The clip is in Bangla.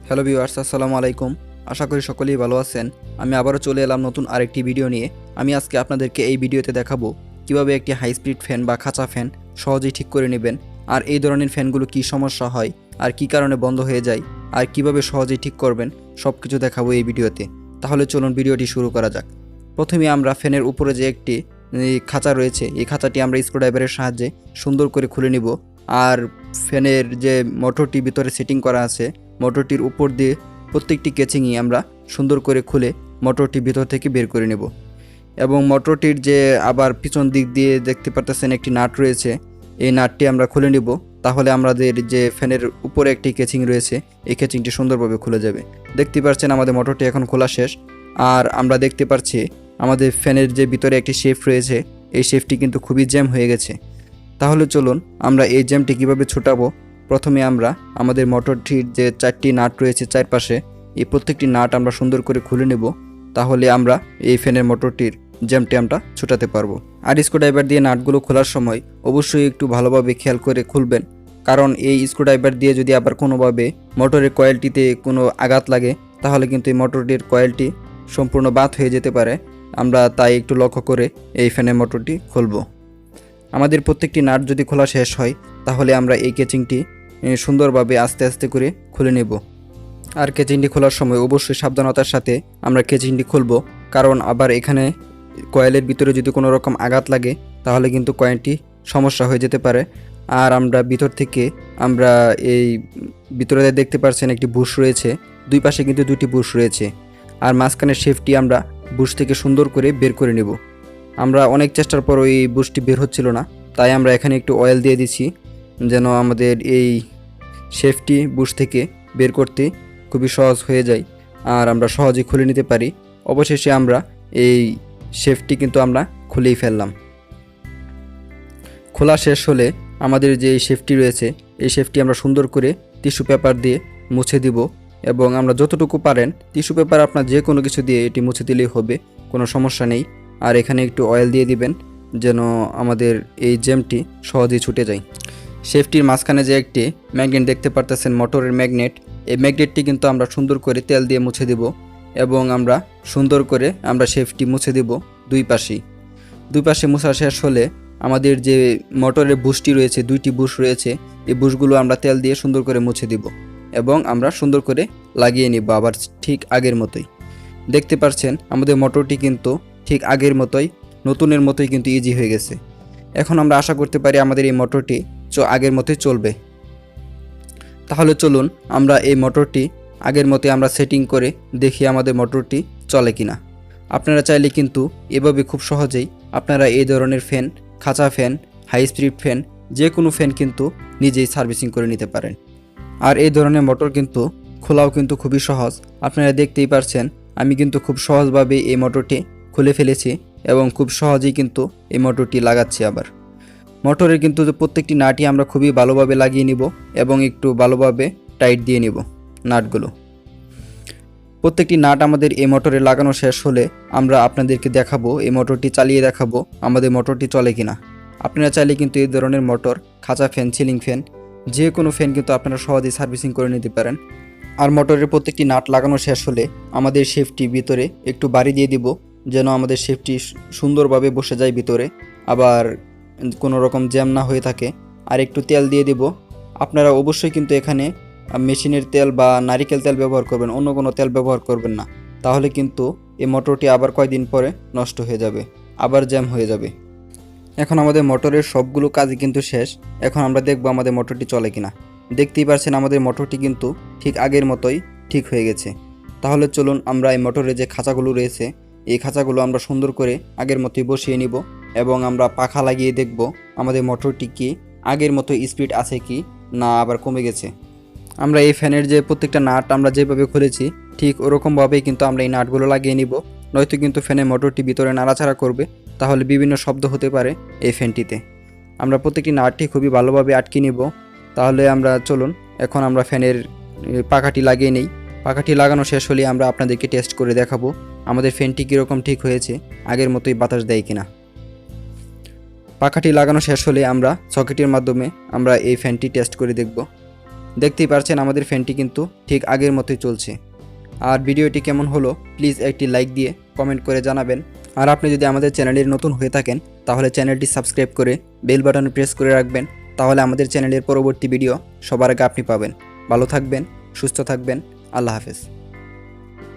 হ্যালো ভিউয়ার্স, আসসালামু আলাইকুম। আশা করি সকলেই ভালো আছেন। আমি আবারও চলে এলাম নতুন আরেকটি ভিডিও নিয়ে। আমি আজকে আপনাদেরকে এই ভিডিওতে দেখাবো কিভাবে একটি হাই স্পিড ফ্যান বা খাঁচা ফ্যান সহজেই ঠিক করে নেবেন, আর এই ধরনের ফ্যানগুলো কি সমস্যা হয় আর কি কারণে বন্ধ হয়ে যায় আর কিভাবে সহজেই ঠিক করবেন সব কিছু দেখাবো এই ভিডিওতে। তাহলে চলুন ভিডিওটি শুরু করা যাক। প্রথমে আমরা ফ্যানের উপরে যে একটি খাঁচা রয়েছে, এই খাঁচাটি আমরা স্ক্রুড্রাইভারের সাহায্যে সুন্দর করে খুলে নিব। আর ফ্যানের যে মোটরটি ভিতরে সেটিং করা আছে, মোটরটির উপর দিয়ে প্রত্যেকটি কেচিংই আমরা সুন্দর করে খুলে মোটরটি ভিতর থেকে বের করে নেব। এবং মোটরটির যে আবার পিছন দিক দিয়ে দেখতে পারতেছেন একটি নাট রয়েছে, এই নাটটি আমরা খুলে নিব। তাহলে আমাদের যে ফ্যানের উপরে একটি কেচিং রয়েছে, এই কেচিংটি সুন্দরভাবে খুলে যাবে। দেখতে পাচ্ছেন আমাদের মোটরটি এখন খোলা শেষ। আর আমরা দেখতে পাচ্ছি আমাদের ফ্যানের যে ভিতরে একটি শেফ রয়েছে, এই শেফটি কিন্তু খুবই জ্যাম হয়ে গেছে। তাহলে চলুন আমরা এই জ্যামটি কীভাবে ছোটাবো। প্রথমে আমরা আমাদের মোটরটির যে 4টি নাট রয়েছে চারপাশে, এই প্রত্যেকটি নাট আমরা সুন্দর করে খুলে নেব। তাহলে আমরা এই ফ্যানের মোটরটির জ্যামটি আমরা ছোটাতে পারবো। আর স্ক্রুড্রাইভার দিয়ে নাটগুলো খোলার সময় অবশ্যই একটু ভালোভাবে খেয়াল করে খুলবেন, কারণ এই স্ক্রুড্রাইভার দিয়ে যদি আবার কোনোভাবে মোটরের কয়েলটিতে কোনো আঘাত লাগে, তাহলে কিন্তু এই মোটরটির কয়েলটি সম্পূর্ণ বাদ হয়ে যেতে পারে। আমরা তাই একটু লক্ষ্য করে এই ফ্যানের মোটরটি খুলব। আমাদের প্রত্যেকটি নাট যদি খোলা শেষ হয়, তাহলে আমরা এই কেচিংটি সুন্দরভাবে আস্তে আস্তে করে খুলে নেব। আর কেচিংটি খোলার সময় অবশ্যই সাবধানতার সাথে আমরা কেচিংটি খুলব, কারণ আবার এখানে কয়েলের ভিতরে যদি কোনো রকম আঘাত লাগে, তাহলে কিন্তু কয়েলটি সমস্যা হয়ে যেতে পারে। আর আমরা ভিতর থেকে আমরা এই ভিতরে দেখতে পাচ্ছেন একটি বুশ রয়েছে, দুই পাশে কিন্তু দুটি বুশ রয়েছে। আর মাঝখানের শেফটি আমরা বুশ থেকে সুন্দর করে বের করে নেব। আমরা অনেক চেষ্টার পর ওই বুশটি বের হচ্ছিল না, তাই আমরা এখানে একটু অয়েল দিয়ে দিচ্ছি, যেন আমাদের এই শেফটি বুশ থেকে বের করতে খুবই সহজ হয়ে যায় আর আমরা সহজে খুলে নিতে পারি। অবশেষে আমরা এই শেফটি কিন্তু আমরা খুলেই ফেললাম। খোলা শেষ হলে আমাদের যে এই শেফটি রয়েছে, এই শেফটি আমরা সুন্দর করে টিস্যু পেপার দিয়ে মুছে দিব। এবং আমরা যতটুকু পারেন টিস্যু পেপার আপনার যে কোনো কিছু দিয়ে এটি মুছে দিলেই হবে, কোনো সমস্যা নেই। আর এখানে একটু অয়েল দিয়ে দিবেন, যেন আমাদের এই জ্যামটি সহজেই ছুটে যায়। শেফটির মাঝখানে যে একটি ম্যাগনেট দেখতে পারতেছেন, মোটরের ম্যাগনেট, এই ম্যাগনেটটি কিন্তু আমরা সুন্দর করে তেল দিয়ে মুছে দেব। এবং আমরা সুন্দর করে আমরা শেফটি মুছে দেব দুই পাশে মুছা শেষ হলে আমাদের যে মোটরের বুশটি রয়েছে, দুইটি বুশ রয়েছে, এই বুশগুলো আমরা তেল দিয়ে সুন্দর করে মুছে দিব এবং আমরা সুন্দর করে লাগিয়ে নিব আবার ঠিক আগের মতোই। দেখতে পাচ্ছেন আমাদের মোটরটি কিন্তু ঠিক আগের মতোই, নতুনের মতোই কিন্তু ইজি হয়ে গেছে। এখন আমরা আশা করতে পারি আমাদের এই মোটরটি আগের মতোই চলবে। তাহলে চলুন আমরা এই মোটরটি আগের মতোই আমরা সেটিং করে দেখি আমাদের মোটরটি চলে কিনা। আপনারা চাইলে কিন্তু এভাবে খুব সহজেই আপনারা এই ধরনের ফ্যান, খাঁচা ফ্যান, হাই স্পিড ফ্যান, যে কোনো ফ্যান কিন্তু নিজেই সার্ভিসিং করে নিতে পারেন। আর এই ধরনের মোটর কিন্তু খোলাও কিন্তু খুবই সহজ। আপনারা দেখতেই পারছেন আমি কিন্তু খুব সহজভাবে এই মোটরটি খুলে ফেলেছি এবং খুব সহজেই কিন্তু এই মোটরটি লাগাচ্ছি। আবার মোটরের কিন্তু প্রত্যেকটি নাটই আমরা খুবই ভালোভাবে লাগিয়ে নিব এবং একটু ভালোভাবে টাইট দিয়ে নিব নাটগুলো। প্রত্যেকটি নাট আমাদের এই মোটরে লাগানো শেষ হলে আমরা আপনাদেরকে দেখাবো, এই মোটরটি চালিয়ে দেখাবো আমাদের মোটরটি চলে কিনা। আপনারা চাইলে কিন্তু এই ধরনের মোটর, খাঁচা ফ্যান, সিলিং ফ্যান, যে কোনো ফ্যান কিন্তু আপনারা সহজেই সার্ভিসিং করে নিতে পারেন। আর মোটরের প্রত্যেকটি নাট লাগানো শেষ হলে আমাদের শেফটি ভিতরে একটু বাড়ি দিয়ে দিব, যেন আমাদের শেফটি সুন্দরভাবে বসে যায় ভিতরে, আবার কোনো রকম জ্যাম না হয়ে থাকে। আর একটু তেল দিয়ে দিব। আপনারা অবশ্যই কিন্তু এখানে মেশিনের তেল বা নারিকেল তেল ব্যবহার করবেন, অন্য কোনো তেল ব্যবহার করবেন না। তাহলে কিন্তু এই মোটরটি আবার কয়েকদিন পরে নষ্ট হয়ে যাবে, আবার জ্যাম হয়ে যাবে। এখন আমাদের মোটরের সবগুলো কাজই কিন্তু শেষ। এখন আমরা দেখব আমাদের মোটরটি চলে কিনা। দেখতেই পাচ্ছেন আমাদের মোটরটি কিন্তু ঠিক আগের মতোই ঠিক হয়ে গেছে। তাহলে চলুন আমরা এই মোটরের যে খাঁচাগুলো রয়েছে, এই খাঁচাগুলো আমরা সুন্দর করে আগের মতোই বসিয়ে নিব এবং আমরা পাখা লাগিয়ে দেখব আমাদের মোটরটি কি আগের মতো স্পিড আছে কি না আবার কমে গেছে। আমরা এই ফ্যানের যে প্রত্যেকটা নাট আমরা যেভাবে খুলেছি ঠিক ওরকমভাবেই কিন্তু আমরা এই নাটগুলো লাগিয়ে নিব, নয়তো কিন্তু ফ্যানের মোটরটি ভিতরে নাড়াচাড়া করবে, তাহলে বিভিন্ন শব্দ হতে পারে এই ফ্যানটিতে। আমরা প্রত্যেকটি নাটটি খুবই ভালোভাবে আটকে নিব। তাহলে আমরা চলুন এখন আমরা ফ্যানের পাখাটি লাগিয়ে নেই। পাখাটি লাগানো শেষ হলে আমরা আপনাদেরকে টেস্ট করে দেখাবো আমাদের ফ্যানটি কীরকম ঠিক হয়েছে, আগের মতোই বাতাস দেয় কিনা। পাখাটি লাগানো শেষ হলে আমরা সকেটের মাধ্যমে আমরা এই ফ্যানটি টেস্ট করে দেখব। দেখতেই পারছেন আমাদের ফ্যানটি কিন্তু ঠিক আগের মতোই চলছে। আর ভিডিওটি কেমন হলো প্লিজ একটি লাইক দিয়ে কমেন্ট করে জানাবেন। আর আপনি যদি আমাদের চ্যানেলের নতুন হয়ে থাকেন তাহলে চ্যানেলটি সাবস্ক্রাইব করে বেল বাটন প্রেস করে রাখবেন, তাহলে আমাদের চ্যানেলের পরবর্তী ভিডিও সবার আগে আপনি পাবেন। ভালো থাকবেন, সুস্থ থাকবেন, আল্লাহ হাফেজ।